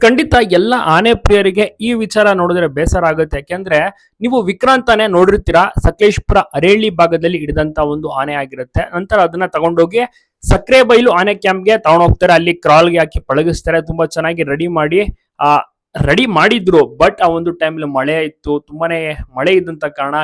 ಖಂಡಿತ ಎಲ್ಲ ಆನೆ ಪ್ರಿಯರಿಗೆ ಈ ವಿಚಾರ ನೋಡಿದ್ರೆ ಬೇಸರ ಆಗುತ್ತೆ. ಯಾಕೆಂದ್ರೆ ನೀವು ವಿಕ್ರಾಂತ್ ಆನೆ ನೋಡಿರ್ತೀರಾ, ಸಕಲೇಶ್ಪುರ ಅರೇಳಿ ಭಾಗದಲ್ಲಿ ಹಿಡಿದಂತ ಒಂದು ಆನೆ ಆಗಿರುತ್ತೆ. ನಂತರ ಅದನ್ನ ತಗೊಂಡೋಗಿ ಸಕ್ರೆ ಬೈಲು ಆನೆ ಕ್ಯಾಂಪ್ಗೆ ತಗೊಂಡೋಗ್ತಾರೆ. ಅಲ್ಲಿ ಕ್ರಾಲ್ಗೆ ಹಾಕಿ ಪಳಗಿಸ್ತಾರೆ. ತುಂಬಾ ಚೆನ್ನಾಗಿ ಆ ರೆಡಿ ಮಾಡಿದ್ರು. ಬಟ್ ಆ ಒಂದು ಟೈಮ್ಲಿ ಮಳೆ ಇತ್ತು, ತುಂಬಾನೇ ಮಳೆ ಇದ್ದಂತ ಕಾರಣ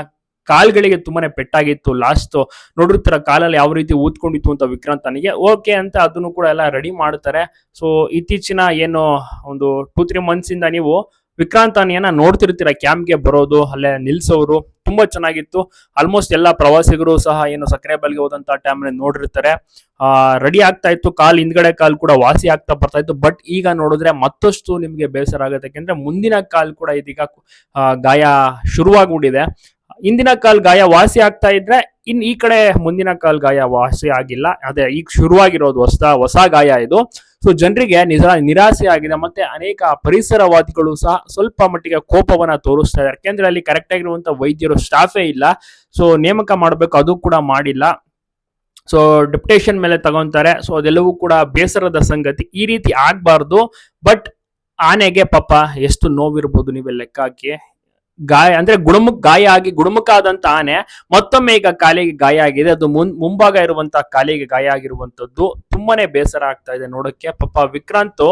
ಕಾಲ್ಗಳಿಗೆ ತುಂಬಾನೇ ಪೆಟ್ಟಾಗಿತ್ತು. ಲಾಸ್ಟ್ ನೋಡಿರ್ತೀರ ಕಾಲಲ್ಲಿ ಯಾವ ರೀತಿ ಊದ್ಕೊಂಡಿತ್ತು ಅಂತ ವಿಕ್ರಾಂತ್ ಆನೆಗೆ. ಓಕೆ ಅಂತ ಅದನ್ನು ಕೂಡ ಎಲ್ಲ ರೆಡಿ ಮಾಡ್ತಾರೆ. ಸೊ ಇತ್ತೀಚಿನ ಏನು ಒಂದು 2-3 ಮಂತ್ಸ್ ಇಂದ ನೀವು ವಿಕ್ರಾಂತ್ ಆನೆಯನ್ನ ನೋಡ್ತಿರ್ತೀರ ಕ್ಯಾಂಪ್ಗೆ ಬರೋದು, ಅಲ್ಲೇ ನಿಲ್ಸೋರು. ತುಂಬಾ ಚೆನ್ನಾಗಿತ್ತು. ಆಲ್ಮೋಸ್ಟ್ ಎಲ್ಲಾ ಪ್ರವಾಸಿಗರು ಸಹ ಏನು ಸಕ್ಕರೆ ಬಲ್ಗೆ ಹೋದಂತ ಟೈಮ್ ನೋಡಿರ್ತಾರೆ. ರೆಡಿ ಆಗ್ತಾ ಇತ್ತು, ಕಾಲ್ ಹಿಂದ್ಗಡೆ ಕಾಲ್ ಕೂಡ ವಾಸಿ ಆಗ್ತಾ ಬರ್ತಾ ಇತ್ತು. ಬಟ್ ಈಗ ನೋಡಿದ್ರೆ ಮತ್ತಷ್ಟು ನಿಮ್ಗೆ ಬೇಸರ ಆಗುತ್ತೆ. ಯಾಕೆಂದ್ರೆ ಮುಂದಿನ ಕಾಲ್ ಕೂಡ ಇದೀಗ ಗಾಯ ಶುರುವಾಗ್ಬಿಟ್ಟಿದೆ. ಹಿಂದಿನ ಕಾಲ್ ಗಾಯ ವಾಸಿ ಆಗ್ತಾ ಇದ್ರೆ ಈ ಕಡೆ ಮುಂದಿನ ಕಾಲ್ ಗಾಯ ವಾಸಿ ಆಗಿಲ್ಲ. ಅದೇ ಈಗ ಶುರುವಾಗಿರೋದು ಹೊಸ ಗಾಯ ಇದು. ಸೊ ಜನರಿಗೆ ನಿರಾಸೆ ಆಗಿದೆ. ಮತ್ತೆ ಅನೇಕ ಪರಿಸರವಾದಿಗಳು ಸಹ ಸ್ವಲ್ಪ ಮಟ್ಟಿಗೆ ಕೋಪವನ್ನ ತೋರಿಸ್ತಾ ಇದ್ದಾರೆ. ಯಾಕೆಂದ್ರೆ ಅಲ್ಲಿ ಕರೆಕ್ಟ್ ಆಗಿರುವಂತ ವೈದ್ಯರು ಸ್ಟಾಫೇ ಇಲ್ಲ. ಸೊ ನೇಮಕ ಮಾಡಬೇಕು, ಅದು ಕೂಡ ಮಾಡಿಲ್ಲ. ಸೊ ಡೆಪ್ಯುಟೇಷನ್ ಮೇಲೆ ತಗೊಂತಾರೆ. ಸೊ ಅದೆಲ್ಲವೂ ಕೂಡ ಬೇಸರದ ಸಂಗತಿ. ಈ ರೀತಿ ಆಗ್ಬಾರ್ದು. ಬಟ್ ಆನೆಗೆ ಪಾಪ ಎಷ್ಟು ನೋವಿರ್ಬೋದು ನೀವೇ ಲೆಕ್ಕ ಹಾಕಿ. ಅಂದ್ರೆ ಗಾಯ ಆಗಿ ಗುಣಮುಖ ಆದಂತ ಆನೆ ಮತ್ತೊಮ್ಮೆ ಈಗ ಕಾಲಿಗೆ ಗಾಯ ಆಗಿದೆ. ಅದು ಮುಂಭಾಗ ಇರುವಂತಹ ಕಾಲಿಗೆ ಗಾಯ ಆಗಿರುವಂತದ್ದು ತುಂಬಾನೇ ಬೇಸರ ಆಗ್ತಾ ಇದೆ ನೋಡಕ್ಕೆ. ಪಾಪ ವಿಕ್ರಾಂತ್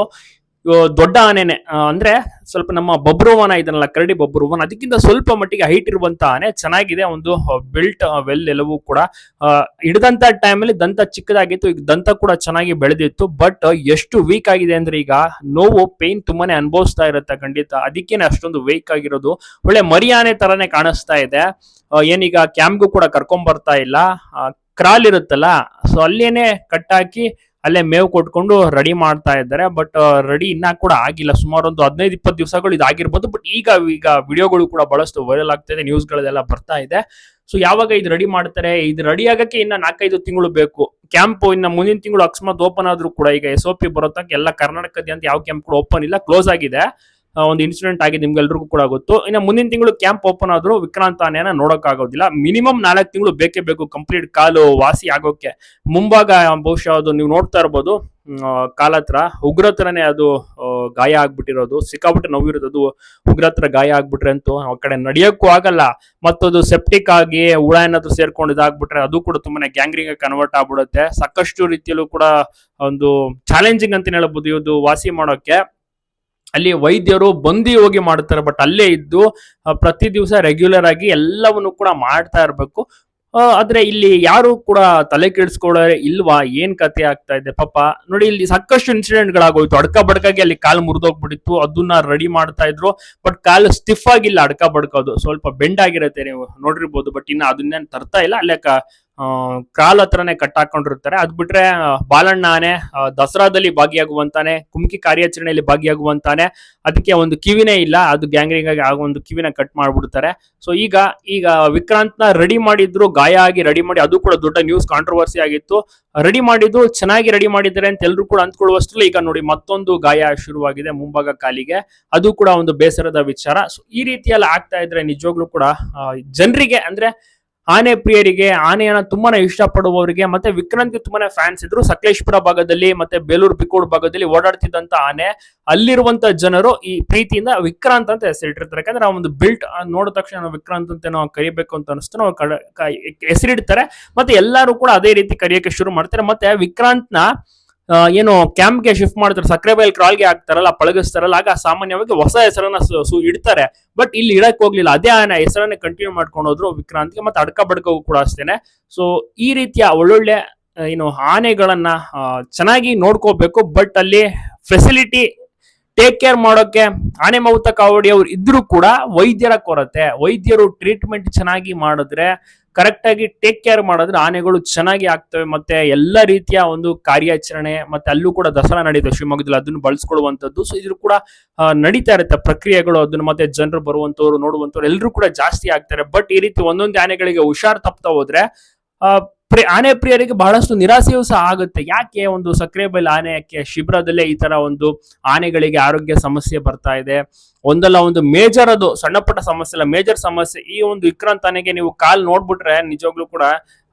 ದೊಡ್ಡ ಆನೆನೆ, ಅಂದ್ರೆ ಸ್ವಲ್ಪ ನಮ್ಮ ಬಬ್ರುವನ ಇದನ್ನಲ್ಲ, ಕರಡಿ ಬಬ್ರುವನ್, ಅದಕ್ಕಿಂತ ಸ್ವಲ್ಪ ಮಟ್ಟಿಗೆ ಹೈಟ್ ಇರುವಂತ ಆನೆ. ಚೆನ್ನಾಗಿದೆ, ಒಂದು ಬಿಲ್ಟ್ ವೆಲ್ ಎಲ್ಲವೂ ಕೂಡ. ಹಿಡಿದಂತ ಟೈಮಲ್ಲಿ ದಂತ ಚಿಕ್ಕದಾಗಿತ್ತು, ಈಗ ದಂತ ಕೂಡ ಚೆನ್ನಾಗಿ ಬೆಳೆದಿತ್ತು. ಬಟ್ ಎಷ್ಟು ವೀಕ್ ಆಗಿದೆ ಅಂದ್ರೆ ಈಗ ನೋವು ಪೇನ್ ತುಂಬಾನೇ ಅನುಭವಿಸ್ತಾ ಇರುತ್ತೆ ಖಂಡಿತ. ಅದಕ್ಕೇನೆ ಅಷ್ಟೊಂದು ವೀಕ್ ಆಗಿರೋದು. ಒಳ್ಳೆ ಮರಿ ಆನೆ ತರಾನೇ ಕಾಣಿಸ್ತಾ ಇದೆ. ಏನೀಗ ಕ್ಯಾಂಪ್ಗೂ ಕೂಡ ಕರ್ಕೊಂಡ್ ಬರ್ತಾ ಇಲ್ಲ. ಕ್ರಾಲ್ ಇರುತ್ತಲ್ಲ, ಸೊ ಅಲ್ಲೇನೆ ಕಟ್ಟಾಕಿ ಅಲ್ಲೇ ಮೇವು ಕೊಟ್ಕೊಂಡು ರೆಡಿ ಮಾಡ್ತಾ ಇದ್ದಾರೆ. ಬಟ್ ರೆಡಿ ಇನ್ನ ಕೂಡ ಆಗಿಲ್ಲ. ಸುಮಾರು ಒಂದು 15-20 ದಿವಸಗಳು ಇದಾಗಿರ್ಬೋದು. ಬಟ್ ಈಗ ವಿಡಿಯೋಗಳು ಕೂಡ ಬಹಳಷ್ಟು ವೈರಲ್ ಆಗ್ತಾ ಇದೆ, ನ್ಯೂಸ್ಗಳೆಲ್ಲ ಬರ್ತಾ ಇದೆ. ಸೊ ಯಾವಾಗ ಇದು ರೆಡಿ ಮಾಡ್ತಾರೆ? ಇದು ರೆಡಿ ಆಗಕ್ಕೆ ಇನ್ನ 4-5 ತಿಂಗಳು ಬೇಕು. ಕ್ಯಾಂಪ್ ಇನ್ನ ಮುಂದಿನ ತಿಂಗಳು ಅಕಸ್ಮಾತ್ ಓಪನ್ ಆದ್ರೂ ಕೂಡ ಈಗ SOP ಬರೋತಕ್ಕ ಎಲ್ಲ ಕರ್ನಾಟಕದ ಯಾವ ಕ್ಯಾಂಪ್ ಕೂಡ ಓಪನ್ ಇಲ್ಲ, ಕ್ಲೋಸ್ ಆಗಿದೆ. ಒಂದು ಇನ್ಸಿಡೆಂಟ್ ಆಗಿದೆ, ನಿಮ್ಗೆಲ್ರಿಗೂ ಕೂಡ ಗೊತ್ತು. ಇನ್ನು ಮುಂದಿನ ತಿಂಗಳು ಕ್ಯಾಂಪ್ ಓಪನ್ ಆದ್ರೂ ವಿಕ್ರಾಂತ್ ಆನೆಯನ್ನ ನೋಡಕ್ ಆಗೋದಿಲ್ಲ. ಮಿನಿಮಮ್ 4 ತಿಂಗಳು ಬೇಕೇ ಬೇಕು ಕಂಪ್ಲೀಟ್ ಕಾಲು ವಾಸಿ ಆಗೋಕೆ. ಮುಂಭಾಗ ಬಹುಶಃ ಅದು ನೀವು ನೋಡ್ತಾ ಇರ್ಬೋದು, ಕಾಲ ಹತ್ರ ಉಗ್ರ ಹತ್ರನೇ ಅದು ಗಾಯ ಆಗ್ಬಿಟ್ಟಿರೋದು. ಸಿಕ್ಕಾಬಿಟ್ಟೆ ನೋವಿರೋದು. ಅದು ಉಗ್ರ ಹತ್ರ ಗಾಯ ಆಗ್ಬಿಟ್ರೆ ಅಂತೂ ಆ ಕಡೆ ನಡೆಯೋಕ್ಕೂ ಆಗಲ್ಲ. ಮತ್ತದು ಸೆಪ್ಟಿಕ್ ಆಗಿ ಹುಳ ಏನಾದ್ರು ಸೇರ್ಕೊಂಡು ಇದಾಗ್ಬಿಟ್ರೆ ಅದು ಕೂಡ ತುಂಬಾನೇ ಗ್ಯಾಂಗ್ರಿಂಗ್ ಕನ್ವರ್ಟ್ ಆಗ್ಬಿಡುತ್ತೆ. ಸಾಕಷ್ಟು ರೀತಿಯಲ್ಲೂ ಕೂಡ ಒಂದು ಚಾಲೆಂಜಿಂಗ್ ಅಂತಾನೆ ಹೇಳ್ಬೋದು ಇದು ವಾಸಿ ಮಾಡೋಕೆ. ಅಲ್ಲಿ ವೈದ್ಯರು ಬಂದು ಹೋಗಿ ಮಾಡ್ತಾರೆ. ಬಟ್ ಅಲ್ಲೇ ಇದ್ದು ಪ್ರತಿ ದಿವಸ ರೆಗ್ಯುಲರ್ ಆಗಿ ಎಲ್ಲವನ್ನು ಕೂಡ ಮಾಡ್ತಾ ಇರ್ಬೇಕು. ಆದ್ರೆ ಇಲ್ಲಿ ಯಾರು ಕೂಡ ತಲೆ ಕೆಡಿಸ್ಕೊಳ್ಳೋರೆ ಇಲ್ವಾ? ಏನ್ ಕತೆ ಆಗ್ತಾ ಇದೆ ಪಾಪ. ನೋಡಿ, ಇಲ್ಲಿ ಸಾಕಷ್ಟು ಇನ್ಸಿಡೆಂಟ್ ಗಳಾಗೋಯ್ತು. ಅಡ್ಕ ಬಡ್ಕಾಗಿ ಅಲ್ಲಿ ಕಾಲು ಮುರಿದೋಗ್ಬಿಟ್ಟಿತ್ತು, ಅದನ್ನ ರೆಡಿ ಮಾಡ್ತಾ ಇದ್ರು. ಬಟ್ ಕಾಲು ಸ್ಟಿಫ್ ಆಗಿಲ್ಲ, ಅಡ್ಕ ಬಡ್ಕೋದು ಸ್ವಲ್ಪ ಬೆಂಡ್ ಆಗಿರುತ್ತೆ, ನೀವು ನೋಡಿರ್ಬೋದು. ಬಟ್ ಇನ್ನ ಅದನ್ನೇನು ತರ್ತಾ ಇಲ್ಲ, ಅಲ್ಲೇ ಕಾಲ್ ಹತ್ರನೇ ಕಟ್ಟಾಕೊಂಡಿರ್ತಾರೆ. ಅದ್ ಬಿಟ್ರೆ ಬಾಲಣ್ಣ ಆನೆ ದಸರಾದಲ್ಲಿ ಭಾಗಿಯಾಗುವಂತಾನೆ, ಕುಮ್ಕಿ ಕಾರ್ಯಾಚರಣೆಯಲ್ಲಿ ಭಾಗಿಯಾಗುವಂತಾನೆ. ಅದಕ್ಕೆ ಒಂದು ಕಿವಿನೇ ಇಲ್ಲ, ಅದು ಗ್ಯಾಂಗ್ರಿಂಗ್ ಆಗಿ ಒಂದು ಕಿವಿನ ಕಟ್ ಮಾಡ್ಬಿಡ್ತಾರೆ. ಸೊ ಈಗ ವಿಕ್ರಾಂತ್ ನ ರೆಡಿ ಮಾಡಿದ್ರು, ಗಾಯ ಆಗಿ ರೆಡಿ ಮಾಡಿ, ಅದು ಕೂಡ ದೊಡ್ಡ ನ್ಯೂಸ್ ಕಾಂಟ್ರವರ್ಸಿ ಆಗಿತ್ತು. ರೆಡಿ ಮಾಡಿದ್ರು, ಚೆನ್ನಾಗಿ ರೆಡಿ ಮಾಡಿದ್ದಾರೆ ಅಂತ ಎಲ್ರು ಕೂಡ ಅಂದ್ಕೊಳ್ಳುವಷ್ಟರಲ್ಲಿ ಈಗ ನೋಡಿ ಮತ್ತೊಂದು ಗಾಯ ಶುರುವಾಗಿದೆ ಮುಂಭಾಗ ಕಾಲಿಗೆ. ಅದು ಕೂಡ ಒಂದು ಬೇಸರದ ವಿಚಾರ. ಸೊ ಈ ರೀತಿಯೆಲ್ಲ ಆಗ್ತಾ ಇದ್ರೆ ನಿಜವಾಗ್ಲೂ ಕೂಡ ಜನರಿಗೆ, ಅಂದ್ರೆ ಆನೆ ಪ್ರಿಯರಿಗೆ, ಆನೆಯನ್ನ ತುಂಬಾನೇ ಇಷ್ಟಪಡುವವರಿಗೆ, ಮತ್ತೆ ವಿಕ್ರಾಂತ್ಗೆ ತುಂಬಾನೇ ಫ್ಯಾನ್ಸ್ ಇದ್ರು. ಸಕಲೇಶ್ಪುರ ಭಾಗದಲ್ಲಿ ಮತ್ತೆ ಬೇಲೂರು ಬಿಕೋಡ್ ಭಾಗದಲ್ಲಿ ಓಡಾಡ್ತಿದ್ದಂತ ಆನೆ, ಅಲ್ಲಿರುವಂತ ಜನರು ಈ ಪ್ರೀತಿಯಿಂದ ವಿಕ್ರಾಂತ್ ಅಂತ ಹೆಸರಿಟ್ಟಿರ್ತಾರೆ. ಯಾಕಂದ್ರೆ ಆ ಒಂದು ಬಿಲ್ಟ್ ನೋಡಿದ ತಕ್ಷಣ ವಿಕ್ರಾಂತ್ ಅಂತ ನಾವು ಕರಿಬೇಕು ಅಂತ ಅನಿಸ್ತು, ನಾವು ಹೆಸರಿಡ್ತಾರೆ. ಮತ್ತೆ ಎಲ್ಲರೂ ಕೂಡ ಅದೇ ರೀತಿ ಕರೆಯೋಕೆ ಶುರು ಮಾಡ್ತಾರೆ. ಮತ್ತೆ ವಿಕ್ರಾಂತ್ ನ ಏನು ಕ್ಯಾಂಪ್ಗೆ ಶಿಫ್ಟ್ ಮಾಡ್ತಾರೆ, ಸಕ್ಕರೆ ಬೈಲ್ ಕ್ರಾಲ್ಗೆ ಹಾಕ್ತಾರಲ್ಲ, ಪಳಗಿಸ್ತಾರಲ್ಲ, ಆಗ ಸಾಮಾನ್ಯವಾಗಿ ಹೊಸ ಹೆಸರನ್ನ ಇಡ್ತಾರೆ. ಬಟ್ ಇಲ್ಲಿ ಇಡಕ್ ಹೋಗ್ಲಿಲ್ಲ, ಅದೇ ಆನೆ ಹೆಸರನ್ನೇ ಕಂಟಿನ್ಯೂ ಮಾಡ್ಕೊಂಡು ಹೋದ್ರು ವಿಕ್ರಾಂತ್ಗೆ. ಮತ್ತೆ ಅಡ್ಕ ಬಡ್ಕಗೂ ಕೂಡ ಅಷ್ಟೇನೆ. ಸೊ ಈ ರೀತಿಯ ಒಳ್ಳೊಳ್ಳೆ ಏನು ಆನೆಗಳನ್ನ ಚೆನ್ನಾಗಿ ನೋಡ್ಕೋಬೇಕು. ಬಟ್ ಅಲ್ಲಿ ಫೆಸಿಲಿಟಿ ಟೇಕ್ ಕೇರ್ ಮಾಡೋಕೆ ಆನೆ ಮೌತ ಕಾವಡಿ ಅವ್ರು ಇದ್ರೂ ಕೂಡ ವೈದ್ಯರ ಕೊರತೆ. ವೈದ್ಯರು ಟ್ರೀಟ್ಮೆಂಟ್ ಚೆನ್ನಾಗಿ ಮಾಡಿದ್ರೆ, ಕರೆಕ್ಟ್ ಆಗಿ ಟೇಕ್ ಕೇರ್ ಮಾಡಿದ್ರೆ ಆನೆಗಳು ಚೆನ್ನಾಗಿ ಆಗ್ತವೆ. ಮತ್ತೆ ಎಲ್ಲ ರೀತಿಯ ಒಂದು ಕಾರ್ಯಾಚರಣೆ, ಮತ್ತೆ ಅಲ್ಲೂ ಕೂಡ ದಸರಾ ನಡೀತದೆ ಶಿವಮೊಗ್ಗದಲ್ಲಿ, ಅದನ್ನು ಬಳಸ್ಕೊಳ್ಳುವಂಥದ್ದು. ಸೊ ಇದ್ರು ಕೂಡ ನಡೀತಾ ಇರುತ್ತೆ ಪ್ರಕ್ರಿಯೆಗಳು. ಅದನ್ನು ಮತ್ತೆ ಜನರು ಬರುವಂತವ್ರು ನೋಡುವಂತವ್ರು ಎಲ್ಲರೂ ಕೂಡ ಜಾಸ್ತಿ ಆಗ್ತಾರೆ. ಬಟ್ ಈ ರೀತಿ ಒಂದೊಂದು ಆನೆಗಳಿಗೆ ಹುಷಾರ್ ತಪ್ತಾ ಹೋದ್ರೆ ಆನೆ ಪ್ರಿಯರಿಗೆ ಬಹಳಷ್ಟು ನಿರಾಸೆಯೂ ಸಹ ಆಗುತ್ತೆ. ಯಾಕೆ ಒಂದು ಸಕ್ರೆಬೈಲ್ ಆನೆ ಯಾಕೆ ಶಿಬಿರದಲ್ಲೇ ಈ ತರ ಒಂದು ಆನೆಗಳಿಗೆ ಆರೋಗ್ಯ ಸಮಸ್ಯೆ ಬರ್ತಾ ಇದೆ? ಒಂದಲ್ಲ ಒಂದು ಮೇಜರ್, ಅದು ಸಣ್ಣ ಪುಟ್ಟ ಸಮಸ್ಯೆ ಅಲ್ಲ, ಮೇಜರ್ ಸಮಸ್ಯೆ. ಈ ಒಂದು ವಿಕ್ರಾಂತ್ ಆನೆಗೆ ನೀವು ಕಾಲ್ ನೋಡ್ಬಿಟ್ರೆ ನಿಜವಾಗ್ಲೂ ಕೂಡ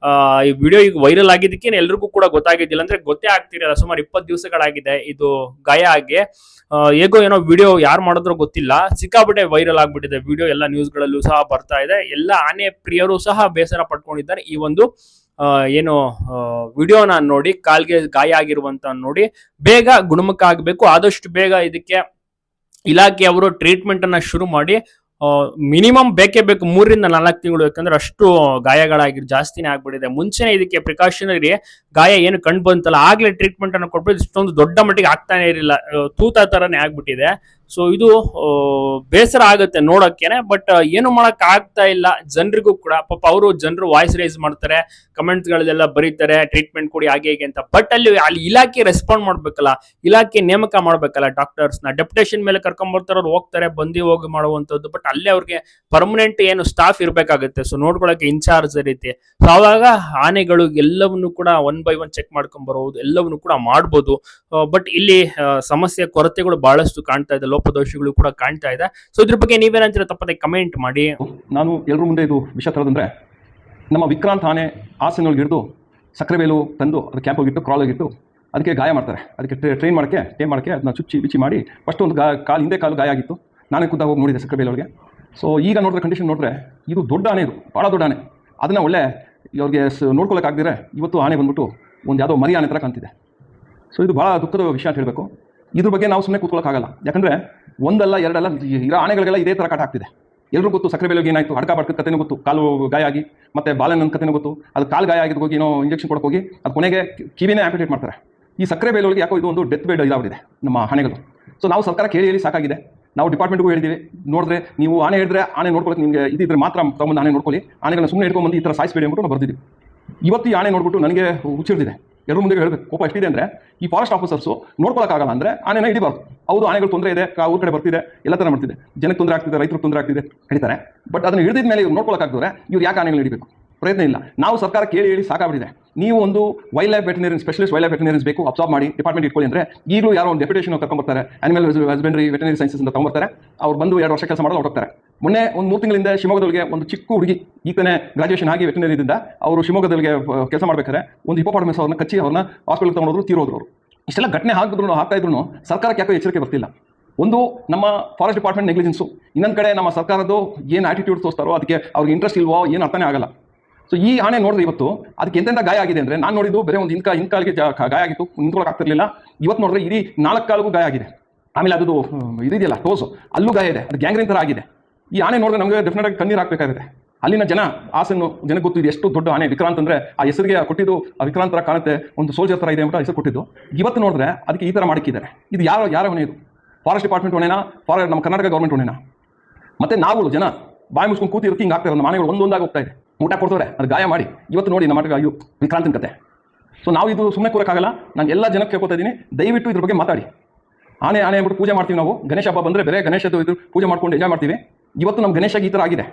ಈ ವಿಡಿಯೋ ಈಗ ವೈರಲ್ ಆಗಿದ್ದಕ್ಕೆ ಎಲ್ರಿಗೂ ಕೂಡ ಗೊತ್ತಾಗಿದ್ದಿಲ್ಲ, ಅಂದ್ರೆ ಗೊತ್ತೇ ಆಗ್ತಿರಲ್ಲ. ಸುಮಾರು 20 ದಿವಸಗಳಾಗಿದೆ ಇದು ಗಾಯ ಆಗಿ. ಹೇಗೋ ಏನೋ ವಿಡಿಯೋ ಯಾರು ಮಾಡಿದ್ರೋ ಗೊತ್ತಿಲ್ಲ, ಸಿಕ್ಕಾಬಿಟ್ಟೆ ವೈರಲ್ ಆಗ್ಬಿಟ್ಟಿದೆ ವಿಡಿಯೋ, ಎಲ್ಲ ನ್ಯೂಸ್ಗಳಲ್ಲೂ ಸಹ ಬರ್ತಾ ಇದೆ. ಎಲ್ಲ ಆನೆ ಪ್ರಿಯರು ಸಹ ಬೇಸರ ಪಟ್ಕೊಂಡಿದ್ದಾರೆ ಈ ಒಂದು ಏನು ವಿಡಿಯೋನ ನೋಡಿ, ಕಾಲ್ಗೆ ಗಾಯ ಆಗಿರುವಂತ ನೋಡಿ. ಬೇಗ ಗುಣಮುಖ ಆಗಬೇಕು, ಆದಷ್ಟು ಬೇಗ ಇದಕ್ಕೆ ಇಲಾಖೆಯವರು ಟ್ರೀಟ್ಮೆಂಟ್ ಅನ್ನ ಶುರು ಮಾಡಿ. ಮಿನಿಮಮ್ ಬೇಕೇ ಬೇಕು 3 ರಿಂದ 4 ತಿಂಗಳು, ಯಾಕಂದ್ರೆ ಅಷ್ಟು ಗಾಯಗಳಾಗಿ ಜಾಸ್ತಿನೇ ಆಗ್ಬಿಟ್ಟಿದೆ. ಮುಂಚೆನೆ ಇದಕ್ಕೆ ಪ್ರಿಕಾಷನರಿ ಗಾಯ ಏನು ಕಂಡು ಬಂತಲ್ಲ, ಆಗ್ಲೇ ಟ್ರೀಟ್ಮೆಂಟ್ ಅನ್ನು ಕೊಟ್ಬಿಟ್ಟು ಇಷ್ಟೊಂದು ದೊಡ್ಡ ಮಟ್ಟಿಗೆ ಆಗ್ತಾನೆ ಇರಲಿಲ್ಲ, ತೂತ ತರನೇ ಆಗ್ಬಿಟ್ಟಿದೆ. ಸೊ ಇದು ಬೇಸರ ಆಗುತ್ತೆ ನೋಡೋಕೆನೆ, ಬಟ್ ಏನು ಮಾಡಕ್ ಆಗ್ತಾ ಇಲ್ಲ ಜನರಿಗೂ ಕೂಡ. ಪಾಪ ಅವರು ಜನರು ವಾಯ್ಸ್ ರೈಸ್ ಮಾಡ್ತಾರೆ, ಕಮೆಂಟ್ಸ್ ಗಳಲ್ಲೆಲ್ಲ ಬರೀತಾರೆ ಟ್ರೀಟ್ಮೆಂಟ್ ಕೊಡಿ ಹಾಗೆ ಹೇಗೆ ಅಂತ. ಬಟ್ ಅಲ್ಲಿ ಇಲಾಖೆ ರೆಸ್ಪಾಂಡ್ ಮಾಡ್ಬೇಕಲ್ಲ, ಇಲಾಖೆ ನೇಮಕ ಮಾಡ್ಬೇಕಲ್ಲ ಡಾಕ್ಟರ್ಸ್ ನ. ಡೆಪ್ಯುಟೇಷನ್ ಮೇಲೆ ಕರ್ಕೊಂಡ್ ಬರ್ತಾರೆ, ಅವ್ರು ಹೋಗ್ತಾರೆ, ಬಂದು ಹೋಗಿ ಮಾಡುವಂತದ್ದು. ಬಟ್ ಅಲ್ಲೇ ಅವ್ರಿಗೆ ಪರ್ಮನೆಂಟ್ ಏನು ಸ್ಟಾಫ್ ಇರ್ಬೇಕಾಗುತ್ತೆ, ಸೊ ನೋಡ್ಕೊಳಕ್ಕೆ ಇನ್ಚಾರ್ಜ್ ರೀತಿ. ಸೊ ಅವಾಗ ಆನೆಗಳು ಎಲ್ಲವನ್ನು ಕೂಡ 1 by 1 ಚೆಕ್ ಮಾಡ್ಕೊಂಡ್ ಬರೋದು, ಎಲ್ಲವನ್ನು ಕೂಡ ಮಾಡ್ಬೋದು. ಬಟ್ ಇಲ್ಲಿ ಸಮಸ್ಯೆ ಕೊರತೆಗಳು ಬಹಳಷ್ಟು ಕಾಣ್ತಾ ಇದೆ, ಲೋಪದೋಷಗಳು ಕೂಡ ಕಾಣ್ತಾ ಇದೆ. ಸೊ ಇದ್ರ ಬಗ್ಗೆ ನೀವೇನಂತೀರ ತಪ್ಪದೆ ಕಮೆಂಟ್ ಮಾಡಿ. ನಾನು ಎಲ್ಲರ ಮುಂದೆ ಇದು ವಿಷಯ ತರೋದಂದ್ರೆ, ನಮ್ಮ ವಿಕ್ರಾಂತ್ ಆನೆ ಹಾಸನೊಳಗೆ ಹಿಡಿದು ಸಕ್ರೆಬೈಲು ತಂದು ಅದು ಕ್ಯಾಂಪ್ ಹೋಗಿಟ್ಟು ಕ್ರಾಲ್ ಆಗಿಟ್ಟು ಅದಕ್ಕೆ ಗಾಯ ಮಾಡ್ತಾರೆ. ಅದಕ್ಕೆ ಟ್ರೈನ್ ಮಾಡೋಕ್ಕೆ ಅದನ್ನ ಚುಚ್ಚಿ ಬಿಚ್ಚಿ ಮಾಡಿ ಫಸ್ಟ್ ಒಂದು ಹಿಂದೆ ಕಾಲು ಗಾಯ ಆಗಿತ್ತು. ನಾನೇ ಖುದ್ದಾಗಿ ಹೋಗಿ ನೋಡಿದೆ ಸಕ್ರೆಬೈಲೊಳಗೆ. ಸೊ ಈಗ ನೋಡಿದ್ರೆ ಕಂಡೀಷನ್ ನೋಡಿದ್ರೆ ಇದು ದೊಡ್ಡ ಆನೆ, ಇದು ಭಾಳ ದೊಡ್ಡ ಆನೆ. ಅದನ್ನು ಒಳ್ಳೆ ಇವ್ರಿಗೆ ನೋಡ್ಕೊಳ್ಳೋಕ್ಕಾಗದಿದ್ರೆ ಇವತ್ತು ಆನೆ ಬಂದ್ಬಿಟ್ಟು ಒಂದು ಯಾವುದೋ ಮರಿ ಆನೆ ಥರ ಕಾಣ್ತಿದೆ. ಸೊ ಇದು ಭಾಳ ದುಃಖದ ವಿಷಯ ಅಂತ ಹೇಳಬೇಕು. ಇದ್ರ ಬಗ್ಗೆ ನಾವು ಸುಮ್ಮನೆ ಕೂತ್ಕೊಳ್ಳೋಕ್ಕಾಗಲ್ಲ, ಯಾಕಂದರೆ ಒಂದಲ್ಲ ಎರಡಲ್ಲ ಇರೋ ಆನೆಗಳಿಗೆಲ್ಲ ಇದೇ ಥರ ಕಾಟ ಆಗ್ತಿದೆ. ಎಲ್ಲರೂ ಗೊತ್ತು ಸಕ್ರೆಬೈಲಿಗೆ ಏನಾಯಿತು, ಹಡ್ಕ ಬಡ್ಕ ಕಥೆನೂ ಗೊತ್ತು, ಕಾಲು ಗಾಯ ಆಗಿ, ಮತ್ತು ಬಾಲನ ಕಥೆನೂ ಗೊತ್ತು. ಅದು ಕಾಲು ಗಾಯ ಆಗಿದ್ದು ಹೋಗಿ ಏನೋ ಇಂಜೆಕ್ಷನ್ ಕೊಡೋಕೆ ಹೋಗಿ ಅದು ಕೊನೆಗೆ ಕಿವಿನೇ ಆಂಪಿಟೇಟ್ ಮಾಡ್ತಾರೆ. ಈ ಸಕ್ರೆಬೈಲೊಳಗೆ ಯಾಕೋ ಇದು ಒಂದು ಡೆತ್ ಬೆಡ್ ಇದಾಗಿದೆ ನಮ್ಮ ಆನೆಗಳು. ಸೊ ನಾವು ಸರ್ಕಾರ ಕೇಳಿ ಸಾಕಾಗಿದೆ. ನಾವು ಡಿಪಾರ್ಟ್ಮೆಂಟ್ಗೂ ಹೇಳಿದ್ದೀವಿ, ನೋಡಿದ್ರೆ ನೀವು ಆನೆ ಹೇಳಿದ್ರೆ ಆನೆ ನೋಡ್ಕೊಳ್ಳೋಕೆ ನಿಮಗೆ ಇದ್ರೆ ಮಾತ್ರ ತಗೊಂಡು ಆನೆ ನೋಡ್ಕೊಳ್ಳಿ, ಆನೆಗಳನ್ನ ಸುಮ್ಮನೆ ಇಟ್ಕೊಂಡ್ಬಂದು ಈ ಥರ ಸಾಯಿಸ್ಬೇಡಿ ಅಂದ್ಬಿಟ್ಟು ನಾವು ಬರ್ದಿದ್ದೀವಿ. ಇವತ್ತು ಈ ಆನೆ ನೋಡ್ಬಿಟ್ಟು ನನಗೆ ಹುಚ್ಚಿಡ್ದಿದೆ. ಎಲ್ಲರೂ ಮುಂದೆ ಹೇಳಬೇಕು, ಕೋಪ ಎಷ್ಟಿದೆ ಅಂದರೆ ಈ ಫಾರೆಸ್ಟ್ ಆಫೀಸರ್ಸು ನೋಡ್ಕೊಳ್ಳೋಕ್ಕಾಗಲ್ಲ ಅಂದರೆ ಆನೆನ ಹಿಡಿಬಾರ್ದು. ಹೌದು, ಆನೆಗಳು ತೊಂದರೆ ಇದೆ, ಊರ ಕಡೆ ಬರ್ತಿದೆ, ಎಲ್ಲ ಥರ ಮಾಡ್ತಿದೆ, ಜನಕ್ಕೆ ತೊಂದರೆ ಆಗ್ತಿದೆ, ರೈತರಿಗೆ ತೊಂದರೆ ಆಗ್ತಿದೆ, ಹಿಡಿತಾರೆ. ಬಟ್ ಅದನ್ನು ಹಿಡಿದ ಮೇಲೆ ಇವ್ರು ನೋಡ್ಕೊಳ್ಳೋಕ್ಕಾಗ್ತದೆ, ಇವ್ರು ಯಾಕೆ ಆನೆಗಳು ಹಿಡಿಬೇಕು? ಪ್ರಯತ್ನ ಇಲ್ಲ. ನಾವು ಸರ್ಕಾರ ಕೇಳಿ ಸಾಕಾಗ್ಬಿಟ್ಟಿದೆ. ನೀವು ಒಂದು wildlife veterinarian specialist wildlife veterinarians ಬೇಕು, ಅಬ್ಸಾರ್ಬ್ ಮಾಡಿ ಡಿಪಾರ್ಟ್ಮೆಂಟ್ ಇಟ್ಕೊಳ್ಳಿ ಅಂದರೆ ಈಗಲೂ ಯಾರೋ ಒಂದು ಡೆಪ್ಯುಟೇಷನ್ ಕರ್ಕೊಂಡ್ಬರ್ತಾರೆ, ಆನಿಮಲ್ ಹಸ್ಬೆಂಡ್ರಿ ವೆಟನರಿ ಸೈನ್ಸಸ್ ಅಂತ ತೊಗೊಂಡ್ಬರ್ತಾರೆ. ಅವ್ರು ಬಂದು 2 ವರ್ಷ ಕೆಲಸ ಮಾಡೋದು ಹೊರಡ್ತಾರೆ. ಮೊನ್ನೆ ಒಂದು 3 ತಿಂಗಳಿಂದ ಶಿವಮೊಗ್ಗದೊಳಗೆ ಒಂದು ಚಿಕ್ಕ ಹುಡುಗಿ ಈಗನೇ ಗ್ರಾಜುಯೇಷನ್ ಆಗಿ ವೆಟನರಿಯಿಂದ ಅವರು ಶಿವಮೊಗ್ಗದೊಳಗೆ ಕೆಲಸ ಮಾಡಬೇಕಾದ್ರೆ ಒಂದು ಹಿಪೋಪಾಟಮಸ್ ಅವ್ರನ್ನ ಕಚ್ಚಿ ಅವ್ರನ್ನ ಹಾಸ್ಪಿಟಲ್ ತೊಗೊಂಡೋದ್ರು, ತೀರೋದ್ರು ಅವರು. ಇಷ್ಟೆಲ್ಲ ಘಟನೆ ಆಗ್ತಾ ಇದ್ರು ಸರ್ಕಾರಕ್ಕೆ ಯಾಕೋ ಎಚ್ಚರಿಕೆ ಬರ್ತಿಲ್ಲ. ಒಂದು ನಮ್ಮ ಫಾರೆಸ್ಟ್ ಡಿಪಾರ್ಟ್ಮೆಂಟ್ ನೆಗ್ಲಿಜೆನ್ಸು, ಇನ್ನೊಂದು ಕಡೆ ನಮ್ಮ ಸರ್ಕಾರದ್ದು ಏನು ಆಟಿಟ್ಯೂಡ್ ತೋರಿಸ್ತಾರೋ ಅದಕ್ಕೆ ಅವ್ರಿಗೆ ಇಂಟ್ರೆಸ್ಟ್ ಇಲ್ವೋ ಏನು ಅರ್ಥನೇ ಆಗಲ್ಲ. ಸೊ ಈ ಆನೆ ನೋಡಿದ್ರೆ ಇವತ್ತು ಅದಕ್ಕೆ ಎಂತೆಂಥ ಗಾಯ ಆಗಿದೆ ಅಂದರೆ, ನಾನು ನೋಡಿದ್ದು ಬೇರೆ ಒಂದು ಹಿಂಕಾಲಿಗೆ ಗಾಯ ಆಗಿತ್ತು, ನಿಂತ್ಕೊಳ್ಳೋಕೆ ಆಗ್ತಿರ್ಲಿಲ್ಲ. ಇವತ್ತು ನೋಡಿದ್ರೆ ಇಡೀ 4 ಕಾಲಿಗೂ ಗಾಯ ಆಗಿದೆ. ಆಮೇಲೆ ಅದು ಇದೆಯಲ್ಲ ಟೋಸು, ಅಲ್ಲೂ ಗಾಯ ಇದೆ, ಅದು ಗ್ಯಾಂಗ್ರೀನ್ ಥರ ಆಗಿದೆ. ಈ ಆನೆ ನೋಡಿದ್ರೆ ನಮಗೆ ಡೆಫಿನೆಟಾಗಿ ಕಣ್ಣೀರು ಹಾಕಬೇಕಾಗುತ್ತೆ. ಅಲ್ಲಿನ ಹಾಸನ ಜನಕ್ಕೆ ಗೊತ್ತು ಇದು ಎಷ್ಟು ದೊಡ್ಡ ಆನೆ. ವಿಕ್ರಾಂತ್ ಅಂದರೆ ಆ ಹೆಸರಿಗೆ ಕೊಟ್ಟಿದ್ದು ಆ ವಿಕ್ರಾಂತ್ ಥರ ಕಾಣುತ್ತೆ, ಒಂದು ಸೋಲ್ಜರ್ ಥರ ಇದೆ ಅಂತ ಹೆಸರು ಕೊಟ್ಟಿದ್ದು. ಇವತ್ತು ನೋಡಿದ್ರೆ ಅದಕ್ಕೆ ಈ ಥರ ಮಾಡಿಕ್ಕಿದ್ದಾರೆ. ಇದು ಯಾರ ಹೊಣೆ? ಇದು ಫಾರೆಸ್ಟ್ ಡಿಪಾರ್ಟ್ಮೆಂಟ್ ಹೊಣೆನಾ, ನಮ್ಮ ಕರ್ನಾಟಕ ಗೌರ್ಮೆಂಟ್ ಹೊಣೆನಾ? ಮತ್ತು ನಾವು ಜನ ಬಾಯಿ ಮುಚ್ಕೊಂಡು ಕೂತಿರ್ತಿ ಹಿಂಗೆ ಆಗ್ತಾರೆ. ನಮ್ಮ ಆನೆಗಳು ಒಂದೊಂದಾಗಿ ಹೋಗ್ತಾ ಇದೆ, ಊಟ ಕೊಡ್ತಾರೆ, ಅದು ಗಾಯ ಮಾಡಿ. ಇವತ್ತು ನೋಡಿ ನಮ್ಮ ಅಯ್ಯೋ ವಿಕ್ರಾಂತನ ಕತೆ. ಸೊ ನಾವು ಇದು ಸುಮ್ಮನೆ ಕೂರಕ್ಕಾಗಲ್ಲ. ನಾನು ಎಲ್ಲ ಜನಕ್ಕೆ ಕೇಳ್ಕೊತಾ ಇದ್ದೀನಿ, ದಯವಿಟ್ಟು ಇದ್ರ ಬಗ್ಗೆ ಮಾತಾಡಿ. ಆನೆ ಅಂದ್ಬಿಟ್ಟು ಪೂಜೆ ಮಾಡ್ತೀವಿ ನಾವು. ಗಣೇಶ ಹಬ್ಬ ಬಂದರೆ ಬೇರೆ ಗಣೇಶದ್ದು ಇದು ಪೂಜೆ ಮಾಡ್ಕೊಂಡು ಎಂಜಾಯ್ ಮಾಡ್ತೀವಿ. ಇವತ್ತು ನಮ್ಮ ಗಣೇಶಗೆ ಈ ಥರ ಆಗಿದೆ.